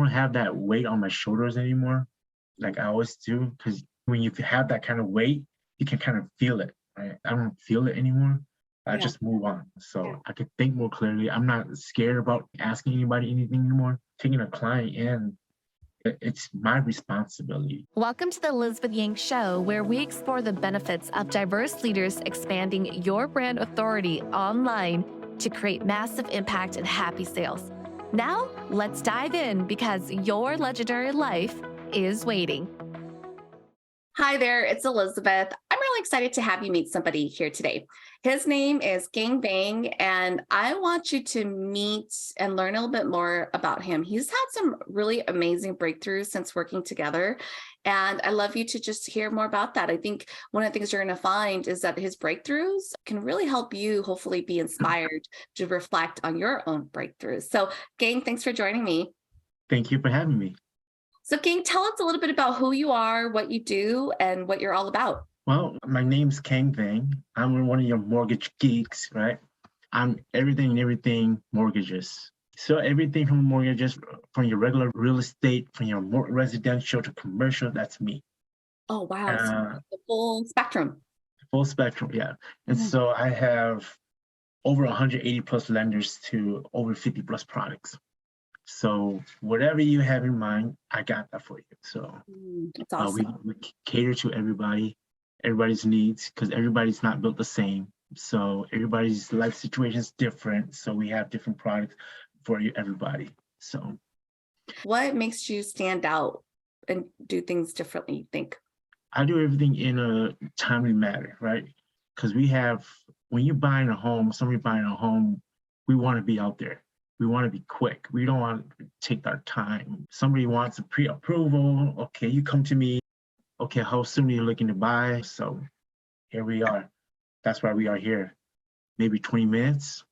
have that weight on my shoulders anymore, like I always do. Because when you have that kind of weight, you can kind of feel it. Right? I don't feel it anymore. I Yeah. just move on. So Yeah. I could think more clearly. I'm not scared about asking anybody anything anymore. Taking a client in, it's my responsibility. Welcome to the Elizabeth Yang Show, where we explore the benefits of diverse leaders expanding your brand authority online to create massive impact and happy sales. Now, let's dive in because your legendary life is waiting. Hi there, it's Elizabeth. I'm really excited to have you meet somebody here today. His name is Kang Vang, and I want you to meet and learn a little bit more about him. He's had some really amazing breakthroughs since working together, and I love you to just hear more about that. I think one of the things you're going to find is that his breakthroughs can really help you hopefully be inspired to reflect on your own breakthroughs. So, Kang, thanks for joining me. Thank you for having me. So, King, tell us a little bit about who you are, what you do, and what you're all about. Well, my name's Kang Vang. I'm one of your mortgage geeks, right? I'm everything mortgages. So everything from mortgages, from your regular real estate, from your residential to commercial, that's me. Oh, wow. So the full spectrum. Full spectrum, yeah. And so I have over 180 plus lenders to over 50 plus products. So whatever you have in mind, I got that for you. So That's awesome. we cater to everybody's needs, because everybody's not built the same. So everybody's life situation is different. So we have different products for everybody. So what makes you stand out and do things differently, you think? I do everything in a timely manner, right? Because when you're buying a home, somebody buying a home, we want to be out there. We want to be quick. We don't want to take our time. Somebody wants a pre-approval. Okay, you come to me. Okay, how soon are you looking to buy? So here we are. That's why we are here. Maybe 20 minutes.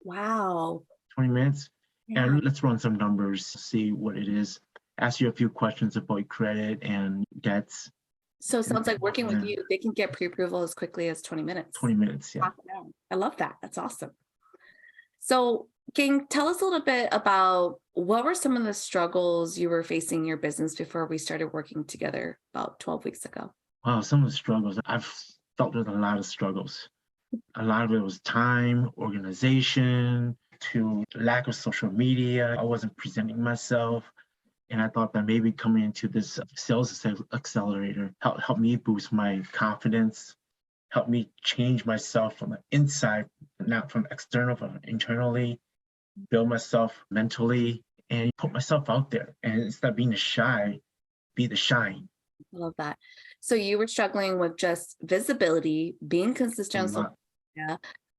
Wow. 20 minutes. Yeah. And let's run some numbers, see what it is. Ask you a few questions about credit and debts. So it sounds like working with you, they can get pre-approval as quickly as 20 minutes. 20 minutes, yeah. I love that. That's awesome. So, King, tell us a little bit about what were some of the struggles you were facing in your business before we started working together about 12 weeks ago? Wow, some of the struggles. I've dealt with a lot of struggles. A lot of it was time, organization, to lack of social media. I wasn't presenting myself. And I thought that maybe coming into this sales accelerator helped me boost my confidence, helped me change myself from the inside, not from external, from internally, build myself mentally, and put myself out there. And instead of being the shy, be the shine. I love that. So you were struggling with just visibility, being consistent on social media.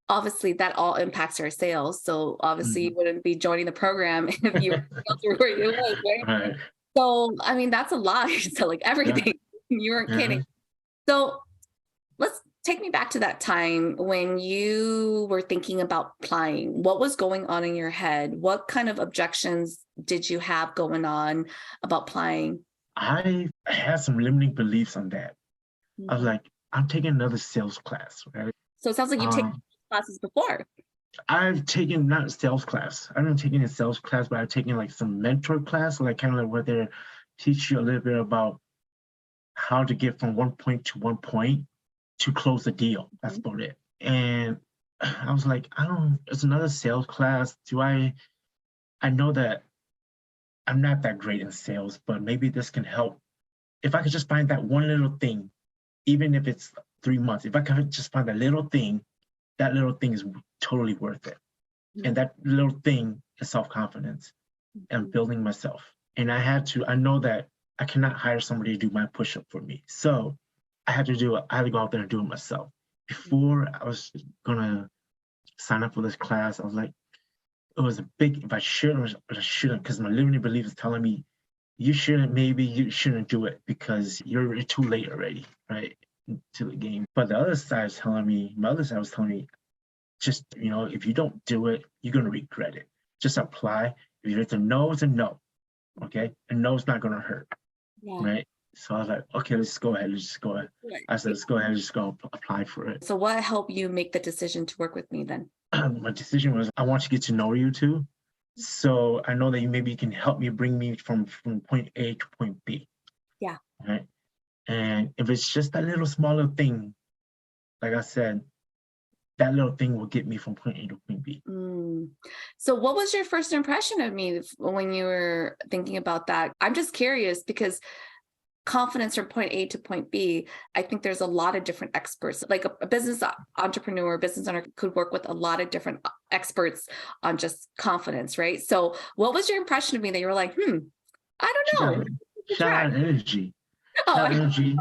Obviously, that all impacts our sales. So obviously, you wouldn't be joining the program if you were where you live, right? So, I mean, that's a lot. So like everything, you weren't kidding. So let's take me back to that time when you were thinking about applying. What was going on in your head? What kind of objections did you have going on about applying? I had some limiting beliefs on that. I was like, I'm taking another sales class, right? So it sounds like you've taken classes before. I've taken not sales class. I haven't taken a sales class, but I've taken like some mentor class, like kind of like where they teach you a little bit about how to get from one point to close the deal. That's about it. And I was like, it's another sales class. I know that I'm not that great in sales, but maybe this can help. If I could just find that one little thing, even if it's 3 months, if I could just find that little thing is totally worth it. And that little thing is self-confidence and building myself. And I know that I cannot hire somebody to do my push-up for me. So I had to go out there and do it myself. Before I was gonna sign up for this class, I was like, it was a big, if I should or I shouldn't, because my limiting belief is telling me, you shouldn't do it because you're too late already, right, to the game. But my other side was telling me, just, if you don't do it, you're going to regret it. Just apply. If it's a no, it's a no, okay? A no is not going to hurt, right? So I was like, okay, let's go ahead. I said, let's go ahead and just go apply for it. So what helped you make the decision to work with me then? My decision was, I want to get to know you too. So I know that maybe you can help me bring me from point A to point B. Yeah. Right. And if it's just a little smaller thing, like I said, that little thing will get me from point A to point B. So what was your first impression of me when you were thinking about that? I'm just curious because confidence from point A to point B, I think there's a lot of different experts. Like a business entrepreneur, business owner could work with a lot of different experts on just confidence, right? So what was your impression of me that you were like, I She don't got, know. she got a lot of energy. Oh, She got energy.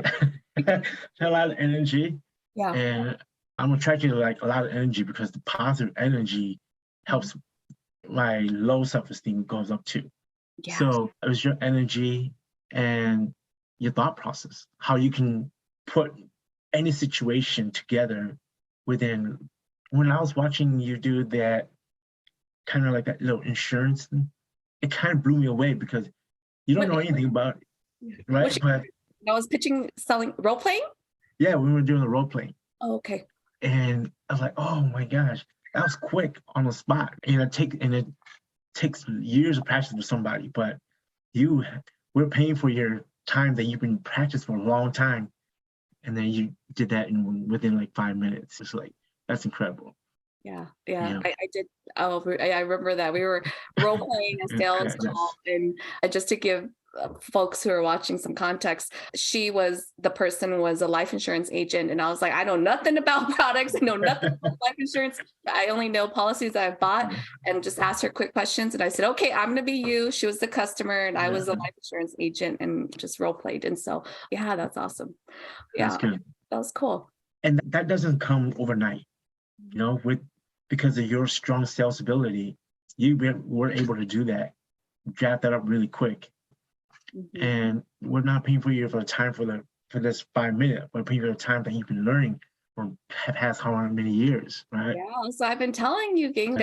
She got a lot of energy. yeah. And I'm attracted to like a lot of energy because the positive energy helps my low self-esteem goes up too. Yeah. So it was your energy and your thought process, how you can put any situation together within. When I was watching you do that, kind of like that little insurance thing, it kind of blew me away because you don't know anything about it, right? Which But I was pitching, selling, role playing. yeah, we were doing the role playing, Oh, okay. and I was like, oh my gosh, that was quick on the spot, and it takes years of practice with somebody, but you we're paying for your time that you've been practicing for a long time, and then you did that within like 5 minutes. It's like that's incredible. Yeah. Yeah. I did. Oh, I remember that we were role playing a sales call, Yes. and just to give folks who are watching some context, the person was a life insurance agent, and I was like, I know nothing about products. I know nothing about life insurance. I only know policies that I've bought, and just asked her quick questions. And I said, okay, I'm going to be you. She was the customer, and I was a life insurance agent, and just role played. And so, yeah, that's awesome. That's Yeah, good. that was cool. And that doesn't come overnight, because of your strong sales ability, were able to do that, draft that up really quick. And we're not paying for you for the time for this 5 minutes. We're paying for the time that you've been learning for past how many years, right? Yeah, so I've been telling you, Ging,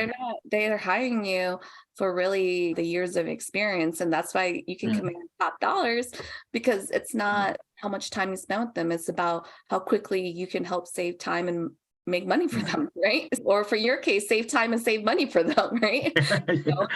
they're hiring you for really the years of experience. And that's why you can command top dollars, because it's not how much time you spend with them. It's about how quickly you can help save time and make money for them, right? Or for your case, save time and save money for them, right? So,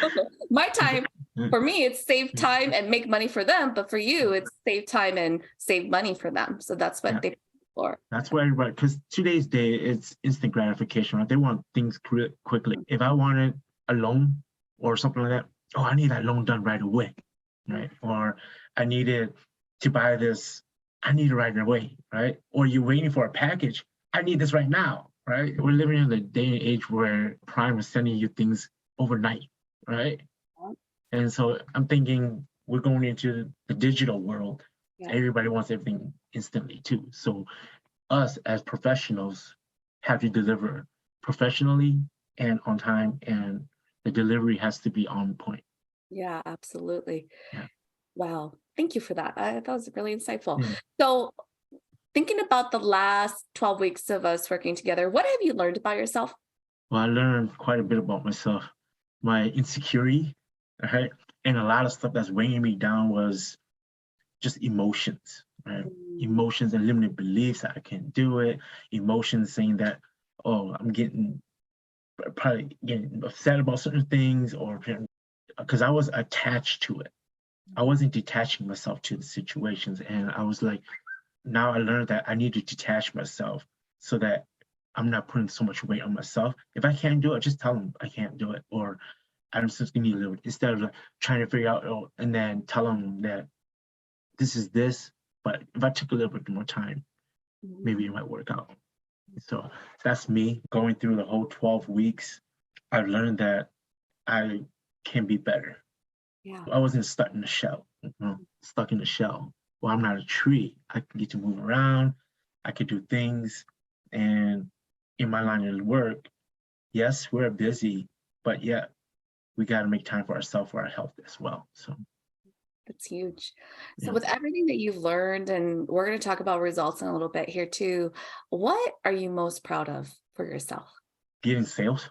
my time, for me, it's save time and make money for them. But for you, it's save time and save money for them. So that's what they for. That's where everybody, because today's day, it's instant gratification, right? They want things quickly. If I wanted a loan or something like that, oh, I need that loan done right away, right? Or I needed to buy this, I need it right away, right? Or you're waiting for a package, I need this right now, right? We're living in the day and age where Prime is sending you things overnight, right? And so I'm thinking we're going into the digital world. Everybody wants everything instantly too. So us as professionals have to deliver professionally and on time, and the delivery has to be on point. Yeah, absolutely. Yeah. Wow. Thank you for that. That was really insightful. Yeah. So thinking about the last 12 weeks of us working together, what have you learned about yourself? Well, I learned quite a bit about myself, my insecurity, right? And a lot of stuff that's weighing me down was just emotions, right? Emotions and limited beliefs that I can't do it. Emotions saying that, oh, I'm probably getting upset about certain things, or because I was attached to it. I wasn't detaching myself to the situations. And I was like, now I learned that I need to detach myself so that I'm not putting so much weight on myself. If I can't do it, just tell them I can't do it, or I'm just gonna need a little, instead of like trying to figure out, and then tell them that this is this, but if I took a little bit more time, maybe it might work out. So that's me going through the whole 12 weeks. I've learned that I can be better. Yeah. I wasn't stuck in the shell, stuck in the shell. Well, I'm not a tree. I can get to move around. I can do things. And in my line of work, yes, we're busy, but yeah, we got to make time for ourselves, for our health as well. So that's huge. So with everything that you've learned, and we're going to talk about results in a little bit here too, what are you most proud of for yourself? Getting sales,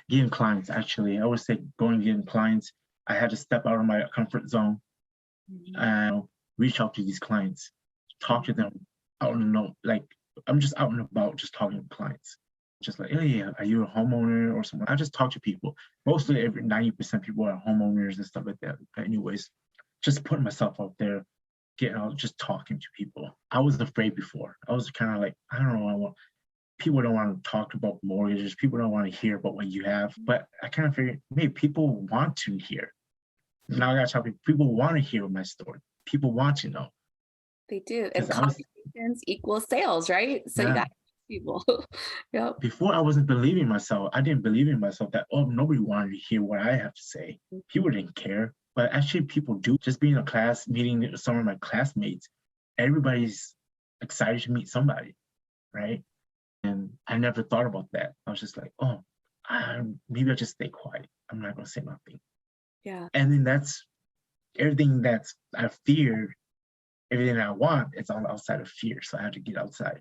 getting clients. Actually, I would say getting clients. I had to step out of my comfort zone and reach out to these clients, talk to them. I don't know, like I'm just out and about, just talking to clients. Just like, hey, are you a homeowner or something? I just talk to people. Mostly every 90% people are homeowners and stuff like that. But anyways, just putting myself out there, getting out, just talking to people. I was afraid before. I was kind of like, I don't know, people don't want to talk about mortgages. People don't want to hear about what you have. But I kind of figured, maybe people want to hear. Now I got to tell people want to hear my story. People want to know. They do. And conversations equal sales, right? So you got people. Yep. Before I wasn't believing myself. I didn't believe in myself that, oh, nobody wanted to hear what I have to say. People didn't care. But actually people do. Just being in a class, meeting some of my classmates, everybody's excited to meet somebody, right? And I never thought about that. I was just like, oh, maybe I'll just stay quiet. I'm not going to say nothing. Yeah. And then that's everything that's I feared, everything I want, it's all outside of fear. So I had to get outside.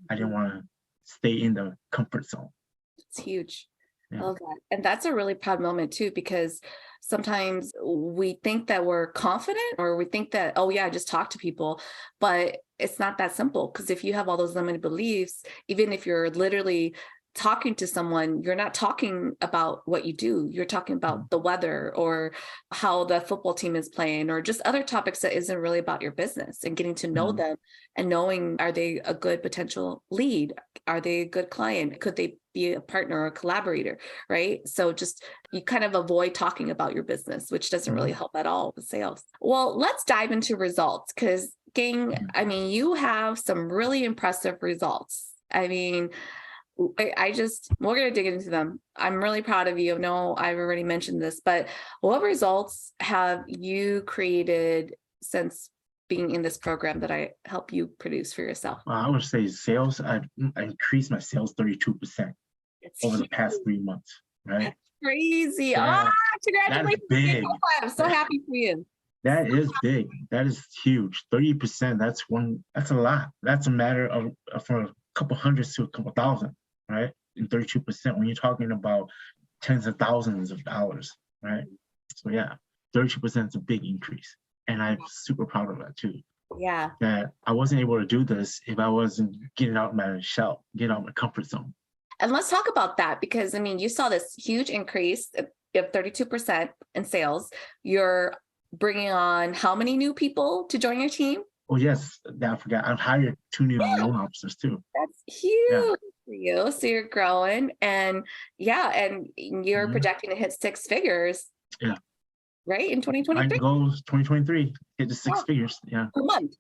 I didn't want to stay in the comfort zone. It's huge. Yeah. I love that. And that's a really proud moment too, because sometimes we think that we're confident or we think that, oh yeah, just talk to people, but it's not that simple. Because if you have all those limited beliefs, even if you're literally talking to someone, you're not talking about what you do. You're talking about the weather or how the football team is playing or just other topics that isn't really about your business, and getting to know them and knowing, are they a good potential lead? Are they a good client? Could they be a partner or a collaborator, right? So just you kind of avoid talking about your business, which doesn't really help at all with sales. Well, let's dive into results, because Kang, I mean, you have some really impressive results. I mean, we're going to dig into them. I'm really proud of you. I know I've already mentioned this, but what results have you created since being in this program that I help you produce for yourself? Well, I would say sales, I increased my sales 32% over the past 3 months, right? That's crazy. Yeah, Congratulations. that's big. I'm so happy for you. That is big. That is huge. 30%, that's a lot. That's a matter of from a couple hundreds to a couple thousand, right? And 32% when you're talking about tens of thousands of dollars, right? So yeah, 32% is a big increase. And I'm super proud of that too. Yeah. That I wasn't able to do this if I wasn't getting out of my shell, getting out of my comfort zone. And let's talk about that, because I mean, you saw this huge increase of 32% in sales. You're bringing on how many new people to join your team? Oh yes, I forgot. I've hired 2 new loan officers too. That's huge for you. So you're growing, and and you're projecting to hit 6 figures. Yeah. Right, in 2023. My goal is 2023, hit the 6 figures. Yeah. Per month,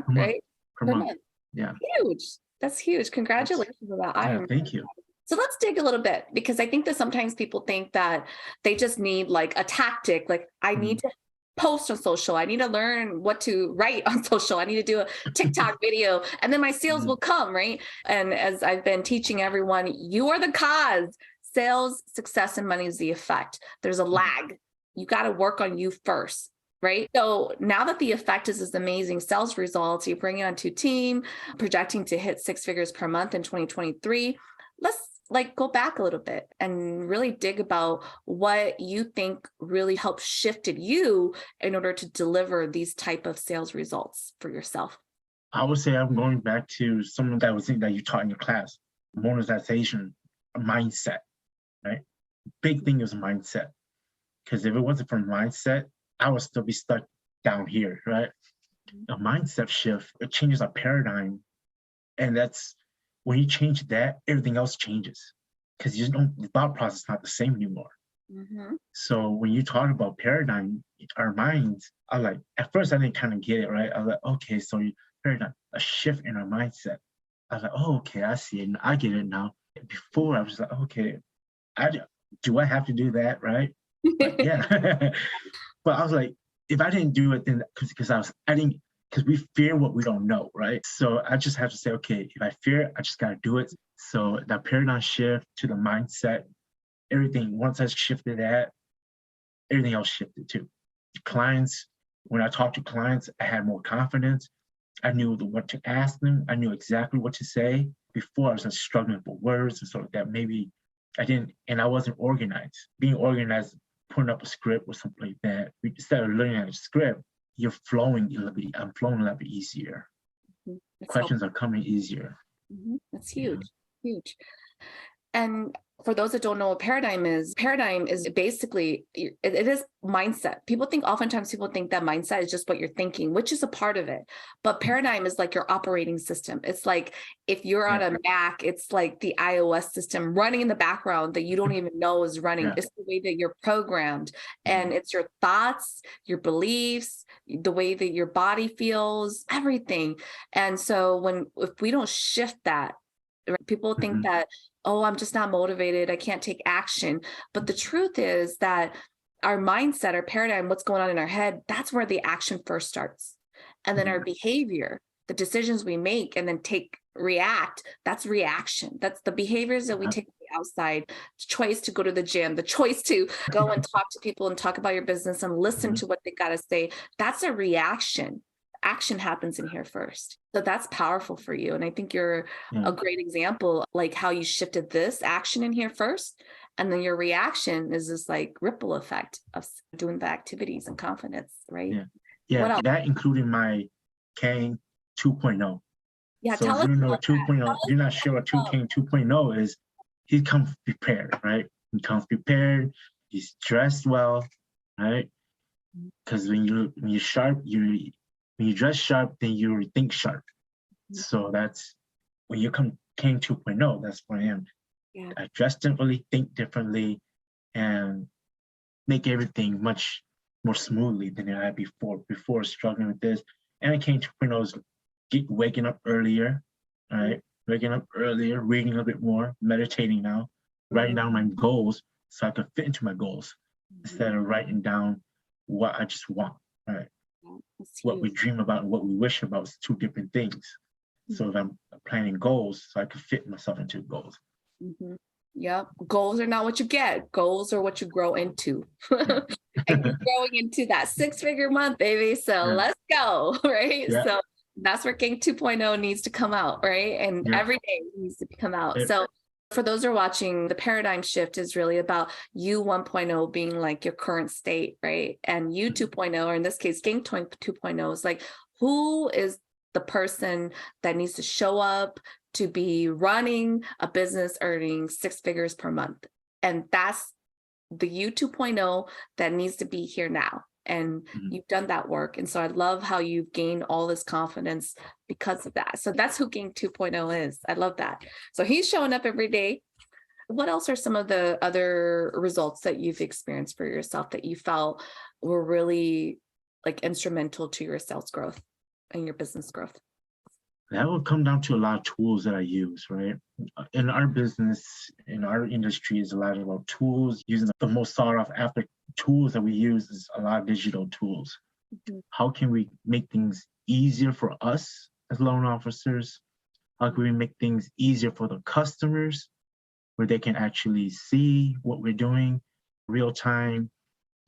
right? Per month. Yeah. Huge. That's huge. Congratulations on that. Thank you. So let's dig a little bit, because I think that sometimes people think that they just need like a tactic, like I need to post on social. I need to learn what to write on social. I need to do a TikTok video, and then my sales will come, right? And as I've been teaching everyone, you are the cause. Sales, success, and money is the effect. There's a lag. You got to work on you first, right? So now that the effect is this amazing sales results, you bring it onto team, projecting to hit 6 figures per month in 2023. Let's go back a little bit and really dig about what you think really helped shifted you in order to deliver these type of sales results for yourself. I would say I'm going back to something that you taught in your class, monetization, mindset, right? Big thing is mindset. Because if it wasn't for mindset, I would still be stuck down here, right? A mindset shift, it changes our paradigm. And that's when you change that, everything else changes. Because the thought process is not the same anymore. So when you talk about paradigm, our minds are like, at first I didn't kind of get it, right? I was like, okay, so paradigm, a shift in our mindset. I was like, oh, okay, I see it. I get it now. Before I was like, okay, do I have to do that, right? But yeah. But I was like, if I didn't do it, then because we fear what we don't know, right? So I just have to say, okay, if I fear, I just got to do it. So that paradigm shift to the mindset, everything, once I shifted that, everything else shifted too. Clients, when I talked to clients, I had more confidence. I knew what to ask them. I knew exactly what to say. Before I was just struggling for words and stuff like that. Maybe I didn't, and I wasn't organized. Being organized, putting up a script or something like that. Instead of learning a script, I'm flowing a little bit easier. Questions are coming easier. That's huge, huge. And for those that don't know what paradigm is basically, it is mindset. Oftentimes people think that mindset is just what you're thinking, which is a part of it. But paradigm is like your operating system. It's like if you're on a Mac, it's like the iOS system running in the background that you don't even know is running. Yeah. It's the way that you're programmed, and it's your thoughts, your beliefs, the way that your body feels, everything. And so if we don't shift that, right, people think that, oh, I'm just not motivated, I can't take action. But the truth is that our mindset, our paradigm, what's going on in our head, that's where the action first starts. And then our behavior, the decisions we make and then react, that's reaction. That's the behaviors that we take from the outside, the choice to go to the gym, the choice to go and talk to people and talk about your business and listen to what they got to say. That's a reaction. Action happens in here first. So that's powerful for you. And I think you're a great example, like how you shifted this action in here first. And then your reaction is this like ripple effect of doing the activities and confidence, right? Yeah, that including my Kang 2.0. Yeah, so tell us if you know about what 2.0, if you're not sure what Kang 2.0 is, he comes prepared, right? He comes prepared, he's dressed well, right? Because when you're sharp, when you dress sharp, then you think sharp. So that's when you come Kang 2.0, that's what I am. Yeah. I dress differently, think differently, and make everything much more smoothly than I had before struggling with this. And Kang 2.0 is waking up earlier, right? Waking up earlier, reading a bit more, meditating now, writing down my goals so I can fit into my goals instead of writing down what I just want, right? What we dream about and what we wish about is two different things. So if I'm planning goals, so I can fit myself into goals. Yep. Goals are not what you get. Goals are what you grow into. And you're growing into that 6-figure month, baby. So let's go, right? So that's where Kang 2.0 needs to come out, right? And every day it needs to come out. So for those who are watching, the paradigm shift is really about you 1.0 being like your current state, right? And you 2.0, or in this case, Kang 2.0 is like, who is the person that needs to show up to be running a business earning 6 figures per month? And that's the you 2.0 that needs to be here now. And you've done that work. And so I love how you've gained all this confidence because of that. So that's who Kang 2.0 is. I love that. So he's showing up every day. What else are some of the other results that you've experienced for yourself that you felt were really like instrumental to your sales growth and your business growth? That will come down to a lot of tools that I use, right? In our business, in our industry, is a lot about tools. Using the most sought after tools that we use is a lot of digital tools. How can we make things easier for us as loan officers? How can we make things easier for the customers where they can actually see what we're doing, real time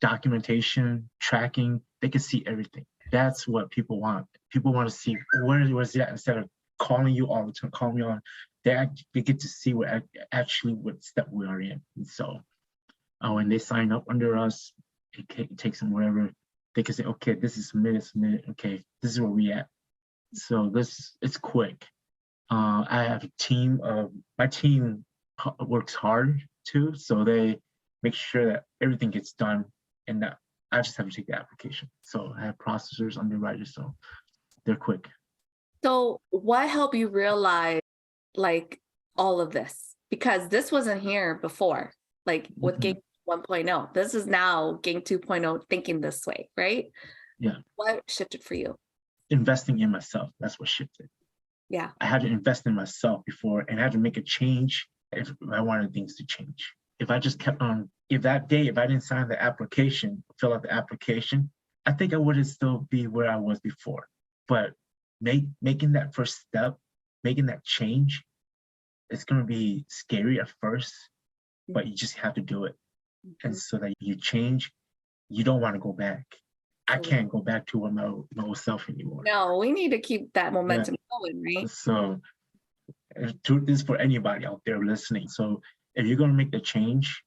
documentation, tracking, they can see everything. That's what people want. People want to see where was that instead of calling you all the time, calling me on. They get to see what step we are in. And so when they sign up under us, it takes them wherever. They can say, okay, this is submitted. Okay, this is where we at. So it's quick. I have a team my team works hard too. So they make sure that everything gets done and that I just have to take the application. So I have processors, underwriters, so they're quick. So what helped you realize like all of this? Because this wasn't here before, like with Kang 1.0. This is now Kang 2.0 thinking this way, right? Yeah. What shifted for you? Investing in myself. That's what shifted. Yeah. I had to invest in myself before and I had to make a change if I wanted things to change. If I just kept on, if I didn't sign the application, fill out the application, I think I would still be where I was before. But making that first step, making that change, it's going to be scary at first, but you just have to do it. And so that you change, you don't want to go back. I can't go back to my old self anymore. No, we need to keep that momentum going, right? So this is for anybody out there listening. So if you're going to make the change,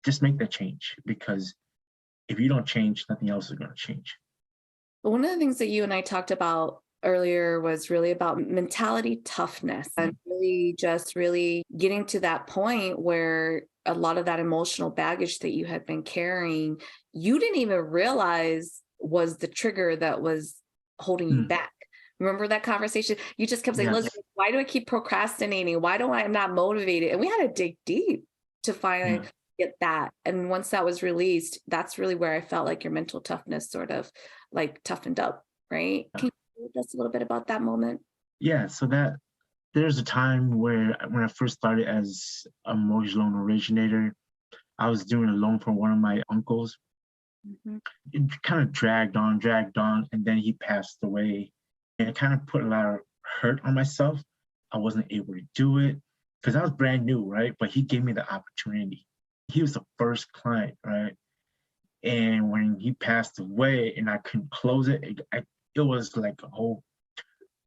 just make the change, because if you don't change, nothing else is going to change. But one of the things that you and I talked about earlier was really about mentality toughness and really getting to that point where a lot of that emotional baggage that you had been carrying, you didn't even realize was the trigger that was holding you Mm, back. Remember that conversation? You just kept saying, yes. Elizabeth, why do I keep procrastinating? Why do I'm not motivated? And we had to dig deep to finally Yeah. get that. And once that was released, that's really where I felt like your mental toughness sort of like toughened up, right? Yeah. Can you tell us a little bit about that moment? Yeah. So that there's a time where when I first started as a mortgage loan originator, I was doing a loan for one of my uncles. Mhm. It kind of dragged on, and then he passed away. And it kind of put a lot of hurt on myself. I wasn't able to do it because I was brand new, right? But he gave me the opportunity. He was the first client, right? And when he passed away and I couldn't close it, it was like a whole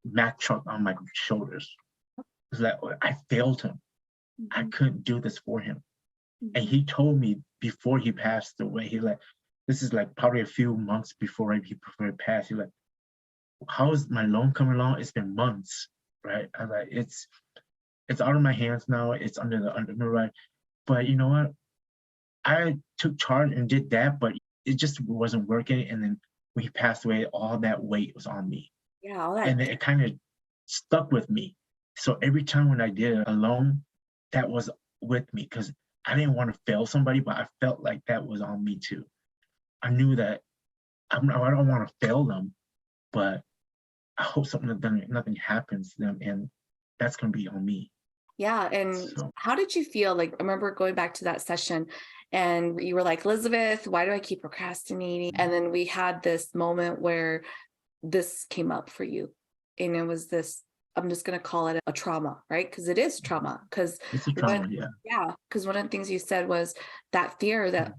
Mack truck on my shoulders. It's like I failed him. I Mhm. couldn't do this for him. And Mhm. he told me before he passed away, he like, this is like probably a few months before he passed. He like, how is my loan coming along? It's been months, right? I was like, it's out of my hands now. It's under the underwrite. But you know what? I took charge and did that, but it just wasn't working. And then when he passed away, all that weight was on me. Yeah, all that. And it kind of stuck with me. So every time when I did a loan, that was with me because I didn't want to fail somebody, but I felt like that was on me too. I knew that I don't want to fail them, but I hope nothing happens to them, and that's gonna be on me. Yeah. And So how did you feel? Like, I remember going back to that session and you were like, Elizabeth, why do I keep procrastinating? And then we had this moment where this came up for you. And it was this, I'm just going to call it a trauma, right? Because it is trauma. Because it's a what, trauma, yeah. yeah, because one of the things you said was that fear that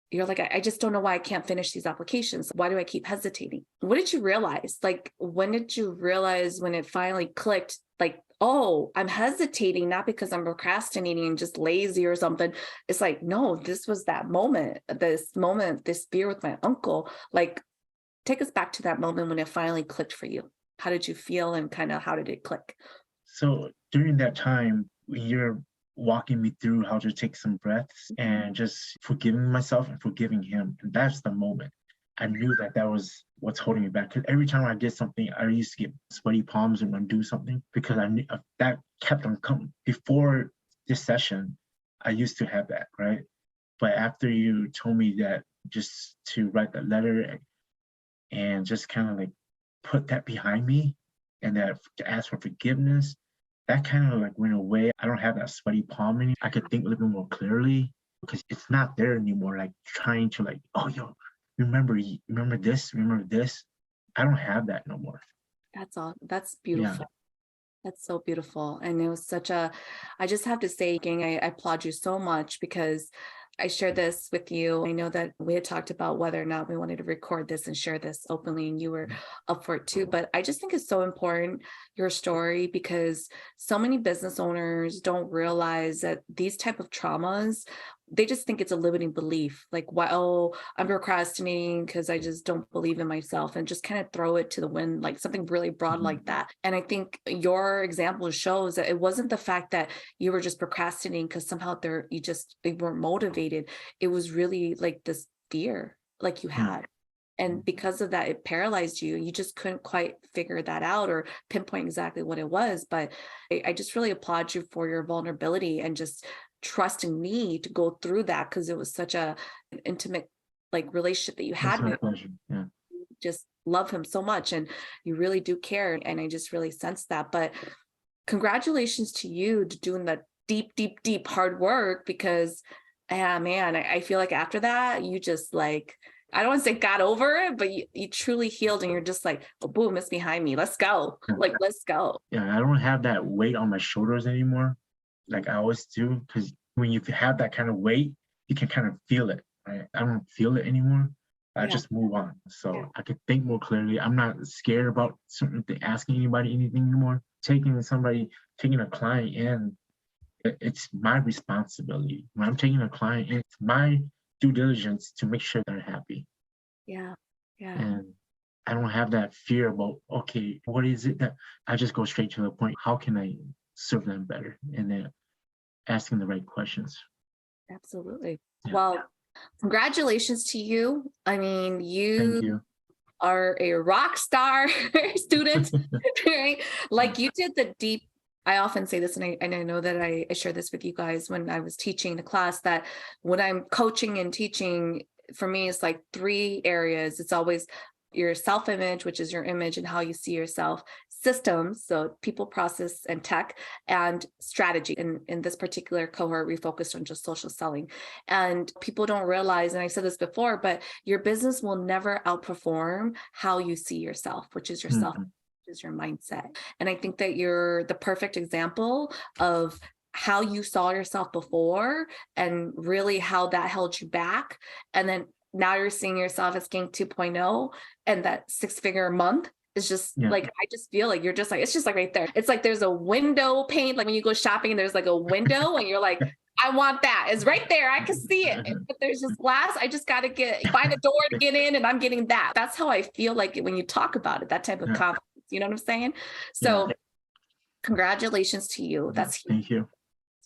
you're like, I just don't know why I can't finish these applications. Why do I keep hesitating? What did you realize? Like, when did you realize when it finally clicked? Like, oh, I'm hesitating, not because I'm procrastinating and just lazy or something. It's like, no, this was that moment, this fear with my uncle. Like, take us back to that moment when it finally clicked for you. How did you feel and kind of how did it click? So during that time, when you're walking me through how to take some breaths and just forgiving myself and forgiving him, and that's the moment. I knew that that was what's holding me back. Because every time I did something, I used to get sweaty palms and undo something because I knew that kept on coming. Before this session, I used to have that, right? But after you told me that just to write that letter and just kind of like put that behind me and that to ask for forgiveness, that kind of like went away. I don't have that sweaty palm anymore. I could think a little bit more clearly because it's not there anymore. Like trying to like, oh yo, remember this, remember this. I don't have that no more. That's all. That's Yeah. beautiful. That's so beautiful. And it was such a, I just have to say, Gang, I applaud you so much because I shared this with you. I know that we had talked about whether or not we wanted to record this and share this openly, and you were up for it too. But I just think it's so important, your story, because so many business owners don't realize that these type of traumas, they just think it's a limiting belief. Like, well, I'm procrastinating because I just don't believe in myself, and just kind of throw it to the wind, like something really broad Mhm. like that. And I think your example shows that it wasn't the fact that you were just procrastinating because somehow you weren't motivated. It was really like this fear like you Mm. had. And because of that, it paralyzed you. You just couldn't quite figure that out or pinpoint exactly what it was. But I just really applaud you for your vulnerability and just trusting me to go through that, because it was such an intimate like relationship that you It's had my with, pleasure. Yeah. just love him so much and you really do care. And I just really sense that. But congratulations to you to doing the deep hard work, because yeah, man, I feel like after that, you just like, I don't want to say got over it, but you truly healed and you're just like, oh, boom, it's behind me. Let's go. Yeah. Like, let's go. Yeah. I don't have that weight on my shoulders anymore like I always do. Because when you have that kind of weight, you can kind of feel it. Right? I don't feel it anymore. I Yeah. just move on. So Yeah. I could think more clearly. I'm not scared about asking anybody anything anymore. Taking a client in, it's my responsibility. When I'm taking a client in, it's my due diligence to make sure they're happy. Yeah. Yeah. And I don't have that fear about, okay, what is it that I just go straight to the point. How can I serve them better? And then asking the right questions. Absolutely. Yeah. Well, congratulations to you. I mean, Thank you you. are a rock star student, right? Like you did the deep. I often say this, and I know that I share this with you guys when I was teaching the class, that when I'm coaching and teaching, for me, it's like 3 areas. It's always your self-image, which is your image and how you see yourself, systems, so people, process, and tech, and strategy. In this particular cohort, we focused on just social selling. And people don't realize, and I said this before, but your business will never outperform how you see yourself, which is yourself, Mhm. which is your mindset. And I think that you're the perfect example of how you saw yourself before and really how that held you back. And then now you're seeing yourself as King 2.0, and that 6-figure a month is just Yeah. like, I just feel like you're just like, it's just like right there. It's like there's a window pane, like when you go shopping and there's like a window and you're like, I want that. It's right there. I can see it. But there's this glass. I just got to find a door to get in, and I'm getting that. That's how I feel like when you talk about it, that type of Yeah. confidence. You know what I'm saying? So congratulations to you. That's huge. Thank you.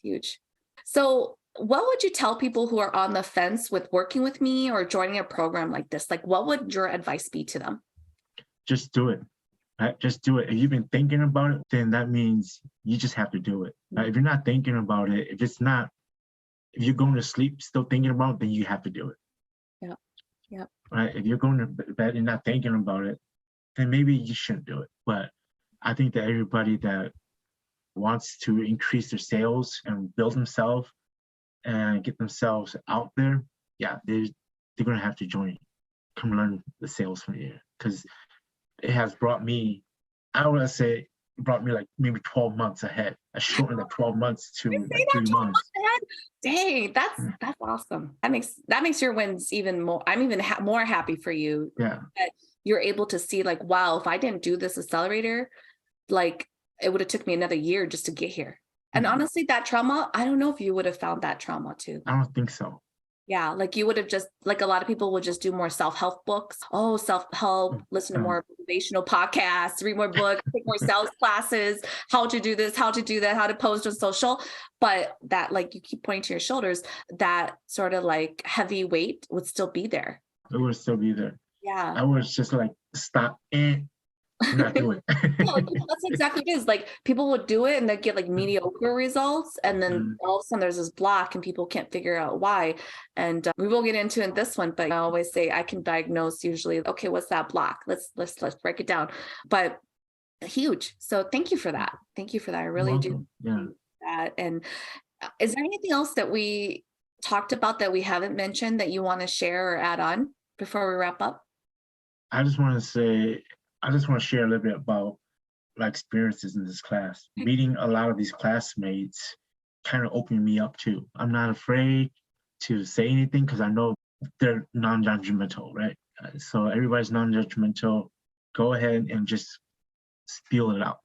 Huge. So what would you tell people who are on the fence with working with me or joining a program like this? Like, what would your advice be to them? Just do it. Right? Just do it. If you've been thinking about it, then that means you just have to do it. Right? If you're not thinking about it, if you're going to sleep still thinking about it, then you have to do it. Yeah. Yeah. Right? If you're going to bed and not thinking about it, then maybe you shouldn't do it. But I think that everybody that wants to increase their sales and build themselves and get themselves out there, yeah, they're going to have to join. Come learn the sales from you, because it has brought me, I would say, it brought me like maybe 12 months ahead. I shortened the 12 months to like 3 months. Dang, that's awesome. That makes your wins even more. I'm even more happy for you. Yeah. That you're able to see like, wow, if I didn't do this accelerator, like it would have took me another year just to get here. And honestly, that trauma, I don't know if you would have found that trauma too. I don't think so. Yeah, like you would have just, like a lot of people would just do more self-help books. Oh, self-help, listen to more motivational podcasts, read more books, take more sales classes, how to do this, how to do that, how to post on social. But that, like, you keep pointing to your shoulders, that sort of like heavy weight would still be there. It would still be there. Yeah. I was just like, stop and not do it. Yeah, like, that's exactly what it is. Like people would do it and they get like mediocre results, and then all of a sudden there's this block and people can't figure out why. And we will get into in this one, but I always say I can diagnose usually. Okay, what's that block? Let's break it down. But huge. So thank you for that. Thank you for that. I really do that. And is there anything else that we talked about that we haven't mentioned that you want to share or add on before we wrap up? I just want to share a little bit about my experiences in this class. Meeting a lot of these classmates kind of opened me up too. I'm not afraid to say anything because I know they're non-judgmental, right? So everybody's non-judgmental. Go ahead and just spill it out.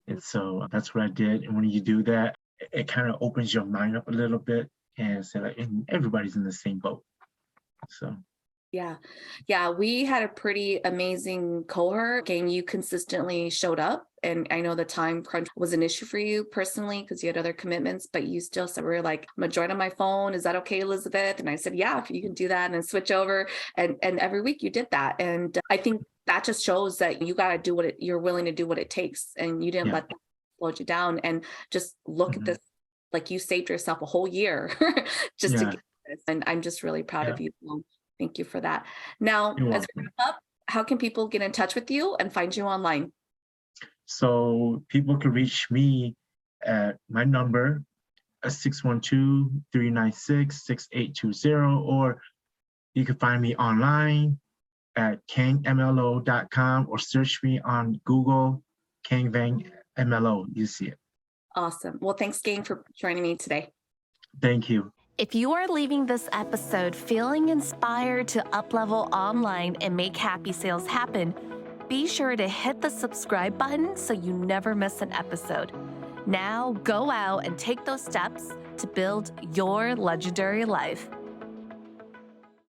And so that's what I did. And when you do that, it kind of opens your mind up a little bit, and so like, and everybody's in the same boat. So. Yeah. We had a pretty amazing cohort. Gang, you consistently showed up. And I know the time crunch was an issue for you personally because you had other commitments, but you still said, we're like, I'm gonna join on my phone. Is that okay, Elizabeth? And I said, yeah, if you can do that and then switch over. And every week you did that. And I think that just shows that you got to do you're willing to do what it takes. And you didn't let that slow you down. And just look at this, like you saved yourself a whole year just to get this. And I'm just really proud of you. Thank you for that. Now, as we wrap up, how can people get in touch with you and find you online? So people can reach me at my number, 612-396-6820, or you can find me online at kangmlo.com or search me on Google, Kang Vang MLO. You see it. Awesome. Well, thanks, gang, for joining me today. Thank you. If you are leaving this episode feeling inspired to up-level online and make happy sales happen, be sure to hit the subscribe button so you never miss an episode. Now go out and take those steps to build your legendary life.